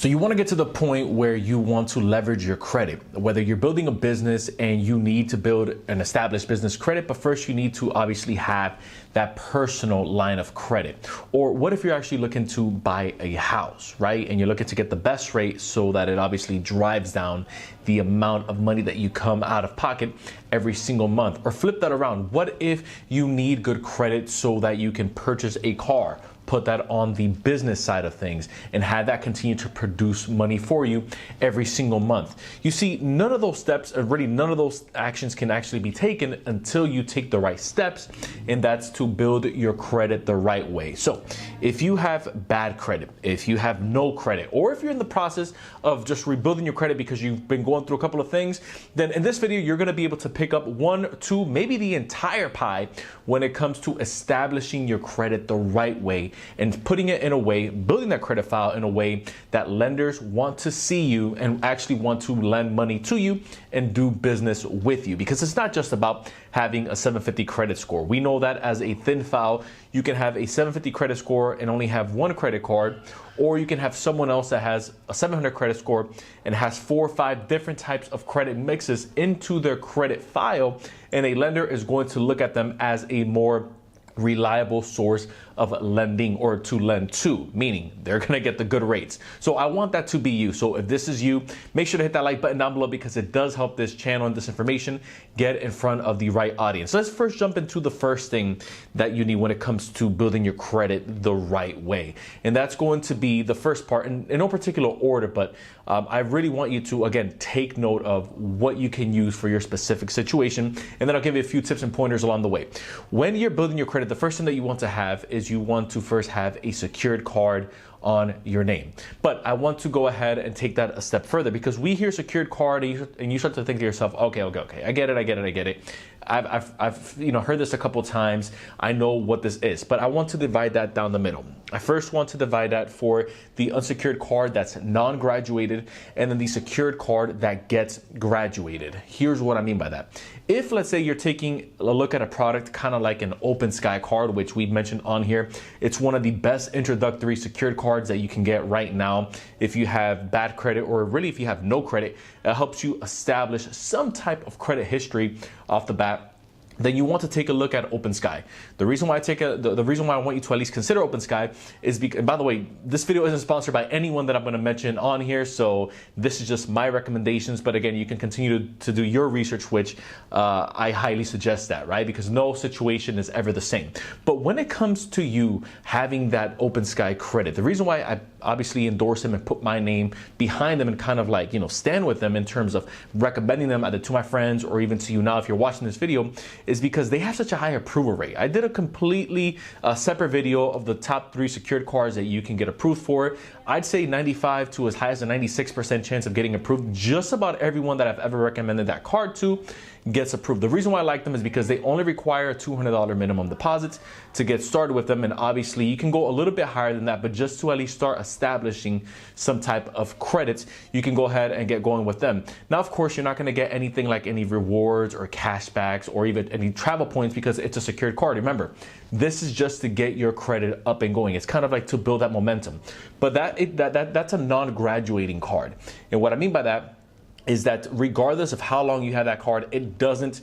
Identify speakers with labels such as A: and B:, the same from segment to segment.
A: So you want to get to the point where you want to leverage your credit, whether you're building a business and you need to build an established business credit, but first you need to obviously have that personal line of credit. Or what if you're actually looking to buy a house, right? And you're looking to get the best rate so that it obviously drives down the amount of money that you come out of pocket every single month. Or flip that around. What if you need good credit so that you can purchase a car? Put that on the business side of things and have that continue to produce money for you every single month. You see, none of those steps, or really none of those actions can actually be taken until you take the right steps, and that's to build your credit the right way. So if you have bad credit, if you have no credit, or if you're in the process of just rebuilding your credit because you've been going through a couple of things, then in this video, you're gonna be able to pick up one, two, maybe the entire pie when it comes to establishing your credit the right way and putting it in a way, building that credit file in a way that lenders want to see you and actually want to lend money to you and do business with you. Because it's not just about having a 750 credit score. We know that as a thin file, you can have a 750 credit score and only have one credit card, or you can have someone else that has a 700 credit score and has 4 or 5 different types of credit mixes into their credit file, and a lender is going to look at them as a more reliable source of lending or to lend to, meaning they're gonna get the good rates. So I want that to be you. So if this is you, make sure to hit that like button down below because it does help this channel and this information get in front of the right audience. So let's first jump into the first thing that you need when it comes to building your credit the right way. And that's going to be the first part in no particular order, but I really want you to, again, take note of what you can use for your specific situation. And then I'll give you a few tips and pointers along the way. When you're building your credit, the first thing that you want to have is you want to first have a secured card on your name. But I want to go ahead and take that a step further because we hear secured card and you start to think to yourself, okay, I get it. I've heard this a couple times. I know what this is, but I want to divide that down the middle. I first want to divide that for the unsecured card that's non-graduated and then the secured card that gets graduated. Here's what I mean by that. If, let's say, you're taking a look at a product kind of like an Open Sky card, which we've mentioned on here, it's one of the best introductory secured cards that you can get right now. If you have bad credit, or really if you have no credit, it helps you establish some type of credit history off the bat. Then you want to take a look at Open Sky. The reason why the reason why I want you to at least consider Open Sky is because, and by the way, this video isn't sponsored by anyone that I'm going to mention on here, so this is just my recommendations. But again, you can continue to do your research, which I highly suggest that, right? Because no situation is ever the same. But when it comes to you having that Open Sky credit, the reason why I obviously endorse them and put my name behind them and kind of like, stand with them in terms of recommending them either to my friends or even to you now if you're watching this video, is because they have such a high approval rate. I did a completely separate video of the top 3 secured cards that you can get approved for. I'd say 95 to as high as a 96% chance of getting approved. Just about everyone that I've ever recommended that card to gets approved. The reason why I like them is because they only require a $200 minimum deposit to get started with them. And obviously you can go a little bit higher than that, but just to at least start establishing some type of credits, you can go ahead and get going with them. Now, of course, you're not going to get anything like any rewards or cashbacks or even any travel points because it's a secured card. Remember, this is just to get your credit up and going. It's kind of like to build that momentum. But that's a non-graduating card. And what I mean by that is that regardless of how long you have that card, it doesn't,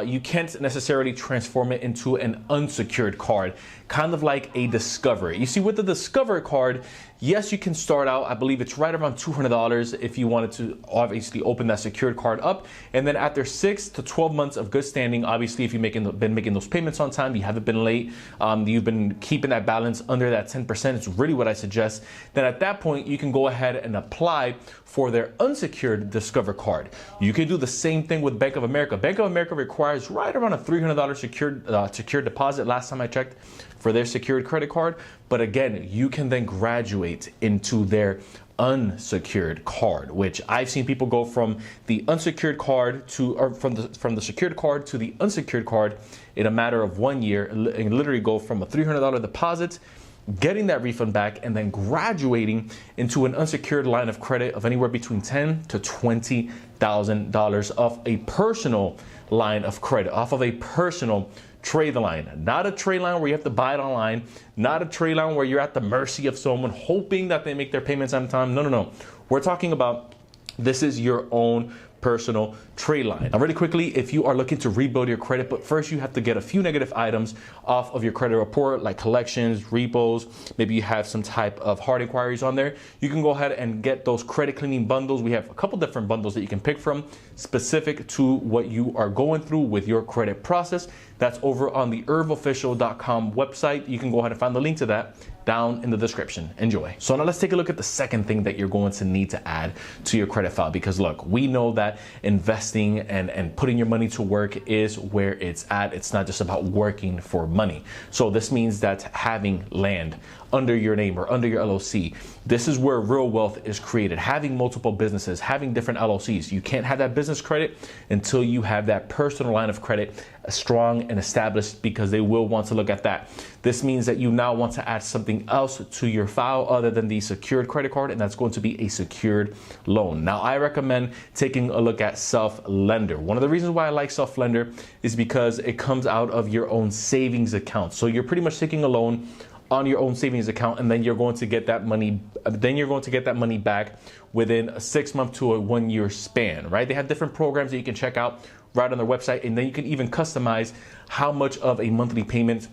A: you can't necessarily transform it into an unsecured card, kind of like a Discover. You see, with the Discover card, yes, you can start out, I believe it's right around $200 if you wanted to obviously open that secured card up. And then after 6 to 12 months of good standing, obviously if you've been making those payments on time, you haven't been late, you've been keeping that balance under that 10%, it's really what I suggest. Then at that point, you can go ahead and apply for their unsecured Discover card. You can do the same thing with Bank of America. Bank of America requires right around a $300 secured deposit last time I checked for their secured credit card. But again, you can then graduate into their unsecured card, which I've seen people go from the unsecured card to, or from the secured card to the unsecured card in a matter of 1 year, and literally go from a $300 deposit, getting that refund back, and then graduating into an unsecured line of credit of anywhere between $10,000 to $20,000 of a personal line of credit, off of a personal trade line, not a trade line where you have to buy it online, not a trade line where you're at the mercy of someone hoping that they make their payments on time. No, no, no. We're talking about this is your own personal trade line. Now, really quickly, if you are looking to rebuild your credit, but first you have to get a few negative items off of your credit report, like collections, repos, maybe you have some type of hard inquiries on there, you can go ahead and get those credit cleaning bundles. We have a couple different bundles that you can pick from specific to what you are going through with your credit process. That's over on the irvofficial.com website. You can go ahead and find the link to that down in the description. Enjoy. So now let's take a look at the second thing that you're going to need to add to your credit file, because look, we know that investing and putting your money to work is where it's at. It's not just about working for money. So this means that having land under your name or under your LLC, this is where real wealth is created. Having multiple businesses, having different LLCs. You can't have that business credit until you have that personal line of credit strong and established, because they will want to look at that. This means that you now want to add something else to your file other than the secured credit card, and that's going to be a secured loan. Now, I recommend taking a look at self-lender. One of the reasons why I like self-lender is because it comes out of your own savings account. So you're pretty much taking a loan on your own savings account, and then you're going to get that money. Back within a 6 month to a 1 year span, right? They have different programs that you can check out right on their website, and then you can even customize how much of a monthly payment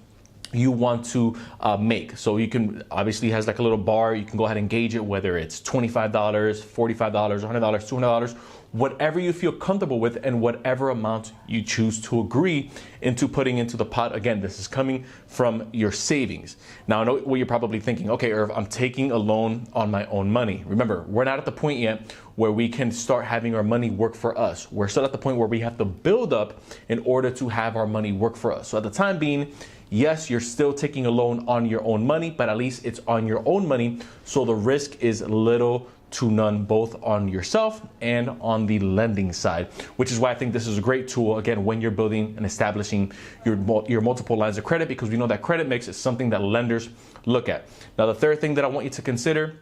A: you want to make. So you can obviously has like a little bar. You can go ahead and gauge it, whether it's $25, $45, $100, $200, whatever you feel comfortable with, and whatever amount you choose to agree into putting into the pot. Again, this is coming from your savings. Now, I know what you're probably thinking. Okay, Irv, I'm taking a loan on my own money. Remember, we're not at the point yet where we can start having our money work for us. We're still at the point where we have to build up in order to have our money work for us. So at the time being, yes, you're still taking a loan on your own money, but at least it's on your own money. So the risk is little to none, both on yourself and on the lending side, which is why I think this is a great tool, again, when you're building and establishing your multiple lines of credit, because we know that credit mix is something that lenders look at. Now, the third thing that I want you to consider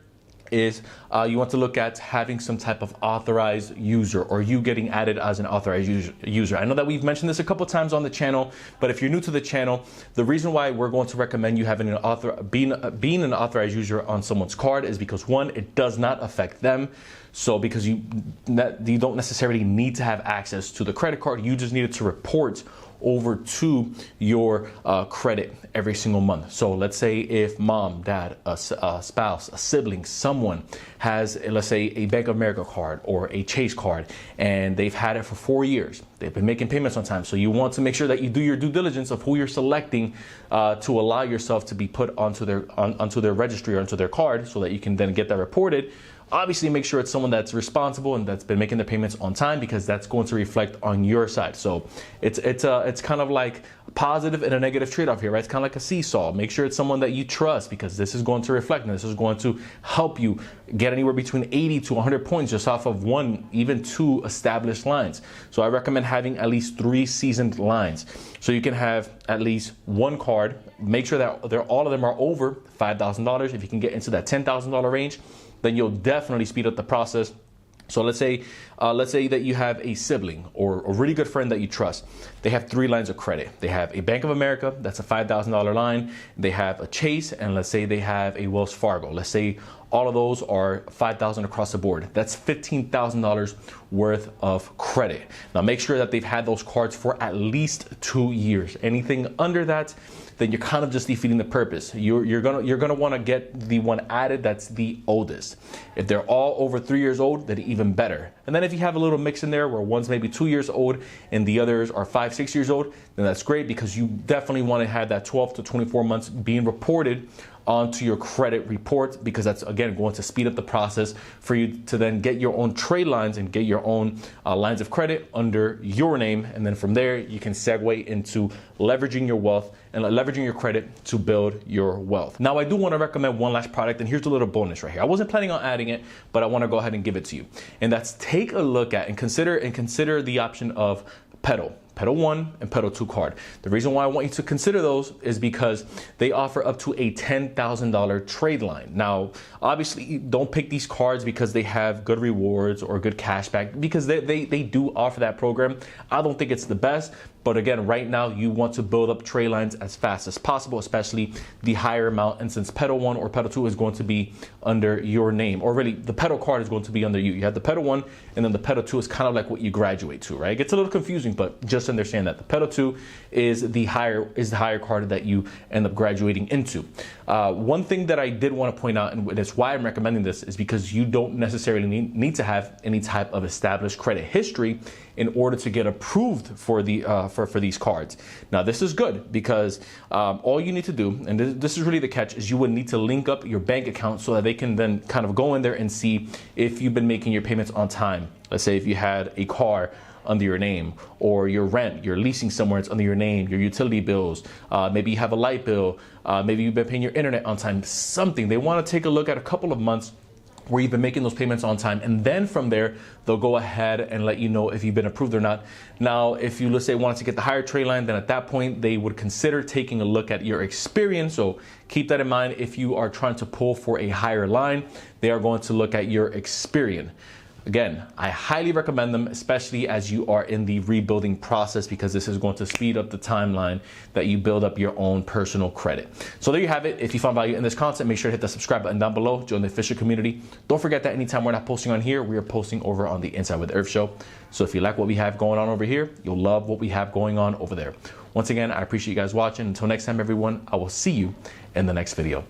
A: is you want to look at having some type of authorized user, or you getting added as an authorized user. I know that we've mentioned this a couple times on the channel, but if you're new to the channel, the reason why we're going to recommend you having being an authorized user on someone's card is because, one, it does not affect them. So because you don't necessarily need to have access to the credit card, you just needed to report over to your credit every single month. So let's say if mom, dad, a spouse, a sibling, someone has, let's say, a Bank of America card or a Chase card, and they've had it for 4 years. They've been making payments on time. So you want to make sure that you do your due diligence of who you're selecting to allow yourself to be put onto their registry or onto their card, so that you can then get that reported. Obviously, make sure it's someone that's responsible and that's been making their payments on time, because that's going to reflect on your side. So it's kind of like a positive and a negative trade-off here, right? It's kind of like a seesaw. Make sure it's someone that you trust, because this is going to reflect, and this is going to help you get anywhere between 80 to 100 points just off of 1, even 2 established lines. So I recommend having at least 3 seasoned lines. So you can have at least 1 card. Make sure that all of them are over $5,000. If you can get into that $10,000 range, then you'll definitely speed up the process. So let's say that you have a sibling or a really good friend that you trust. They have 3 lines of credit. They have a Bank of America, that's a $5,000 line. They have a Chase, and let's say they have a Wells Fargo. Let's say all of those are $5,000 across the board. That's $15,000 worth of credit. Now make sure that they've had those cards for at least 2 years. Anything under that, then you're kind of just defeating the purpose. You're gonna want to get the one added that's the oldest. If they're all over 3 years old, then even better. And then if you have a little mix in there where one's maybe 2 years old and the others are 5, 6 years old, then that's great, because you definitely want to have that 12 to 24 months being reported onto your credit report, because that's, again, going to speed up the process for you to then get your own trade lines and get your own lines of credit under your name. And then from there, you can segue into leveraging your wealth and leveraging your credit to build your wealth. Now, I do want to recommend one last product, and here's a little bonus right here. I wasn't planning on adding it, but I want to go ahead and give it to you. And that's take a look at and consider the option of Pedal 1 and Pedal 2 card. The reason why I want you to consider those is because they offer up to a $10,000 trade line. Now, obviously, don't pick these cards because they have good rewards or good cash back, because they do offer that program. I don't think it's the best, But again, right now you want to build up trade lines as fast as possible, especially the higher amount. And since Pedal 1 or Pedal 2 is going to be under your name, or really the Pedal card is going to be under you. You have the Pedal 1 and then the Pedal 2 is kind of like what you graduate to, right? It gets a little confusing, but just understand that the Pedal 2 is the higher card that you end up graduating into. One thing that I did want to point out, and that's why I'm recommending this, is because you don't necessarily need to have any type of established credit history in order to get approved for these cards. Now, this is good because all you need to do, and this is really the catch, is you would need to link up your bank account so that they can then kind of go in there and see if you've been making your payments on time. Let's say if you had a car under your name, or your rent, you're leasing somewhere, it's under your name, your utility bills, maybe you have a light bill, maybe you've been paying your internet on time, something. They want to take a look at a couple of months where you've been making those payments on time, and then from there they'll go ahead and let you know if you've been approved or not. Now, if you, let's say, wanted to get the higher trade line, then at that point they would consider taking a look at your experience. So keep that in mind. If you are trying to pull for a higher line, they are going to look at your experience. Again, I highly recommend them, especially as you are in the rebuilding process, because this is going to speed up the timeline that you build up your own personal credit. So there you have it. If you found value in this content, make sure to hit the subscribe button down below. Join the official community. Don't forget that anytime we're not posting on here, we are posting over on the Inside with Irv show. So if you like what we have going on over here, you'll love what we have going on over there. Once again, I appreciate you guys watching. Until next time, everyone, I will see you in the next video.